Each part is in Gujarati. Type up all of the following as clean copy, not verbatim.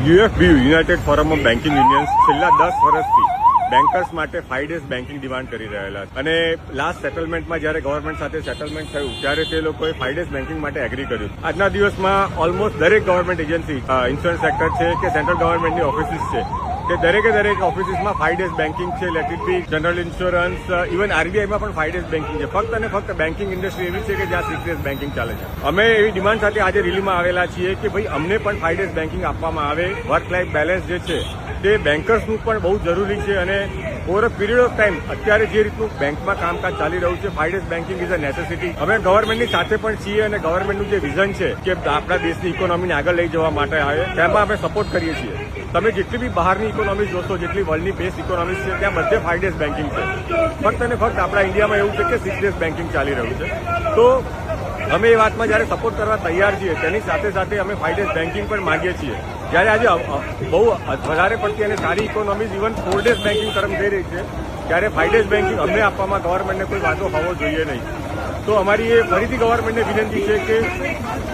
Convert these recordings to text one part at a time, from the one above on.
યુએફબીયુ united forum of banking unions છેલ્લા 10 વર્ષથી બેન્કર્સ માટે 5 ડેઝ બેન્કિંગ ડિમાન્ડ કરી રહેલા છે અને લાસ્ટ સેટલમેન્ટમાં જ્યારે ગવર્મેન્ટ સાથે સેટલમેન્ટ થયું ત્યારે તે લોકોએ 5 ડેઝ બેન્કિંગ માટે એગ્રી કર્યું. આજના દિવસમાં ઓલમોસ્ટ દરેક ગવર્મેન્ટ એજન્સી, ઇન્સ્યોરન્સ સેક્ટર છે કે સેન્ટ્રલ ગવર્મેન્ટની ઓફિસીસ છે, તે દરેક ઓફિસીસમાં 5 ડેઝ બેન્કિંગ છે. Let it be general insurance, even આરબીઆઈમાં પણ 5 ડેઝ બેન્કિંગ છે. ફક્ત અને ફક્ત બેન્કિંગ ઇન્ડસ્ટ્રી એવી છે કે જ્યાં 6 ડેઝ બેન્કિંગ ચાલે છે. અમે એવી ડિમાન્ડ સાથે આજે રેલીમાં આવેલા છીએ કે ભાઈ અમને પણ 5 ડેઝ બેન્કિંગ આપવામાં આવે. વર્ક લાઈફ બેલેન્સ જે છે તે બેન્કર્સનું પણ બહુ જરૂરી છે અને over a period of time અત્યારે જે રીતનું બેંકમાં કામકાજ ચાલી રહ્યું છે, 5 days banking is a necessity. અમે ગવર્મેન્ટની સાથે પણ છીએ અને ગવર્મેન્ટનું જે વિઝન છે કે આપણા દેશની ઇકોનોમીને આગળ લઈ જવા માટે આવે તેમાં અમે સપોર્ટ કરીએ છીએ. તમે જેટલી બી બહારની ઇકોનોમી જોશો, જેટલી વર્લ્ડની બેસ્ટ ઇકોનોમીઝ છે ત્યાં બધે 5 ડેઝ બેન્કિંગ છે. ફક્ત અને ફક્ત આપણા ઇન્ડિયામાં એવું છે કે 6 ડેઝ બેન્કિંગ ચાલી રહ્યું છે. તો અમે એ વાતમાં જયારે સપોર્ટ કરવા તૈયાર છીએ તેની સાથે સાથે અમે 5 ડેઝ બેન્કિંગ પણ માંગીએ છીએ. જ્યારે આજે બહુ વધારે પડતી અને સારી ઇકોનોમીઝ ઇવન 4 ડેઝ બેન્કિંગ તરફ જઈ રહી છે, ત્યારે 5 ડેઝ બેન્કિંગ અમને આપવામાં ગવર્મેન્ટને કોઈ વાંધો હોવો જોઈએ નહીં. તો અમારી એ ફરીથી ગવર્મેન્ટને વિનંતી છે કે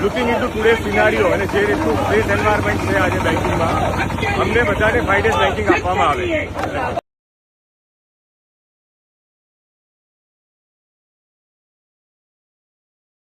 લુકિંગ ઇન્ટુ ટુડે સિનારીઓ અને જે રીતનું સ્ટ્રેસ એન્વાયરમેન્ટ છે આજે બેન્કિંગમાં, અમને બધાને 5 ડેઝ બેન્કિંગ આપવામાં આવે.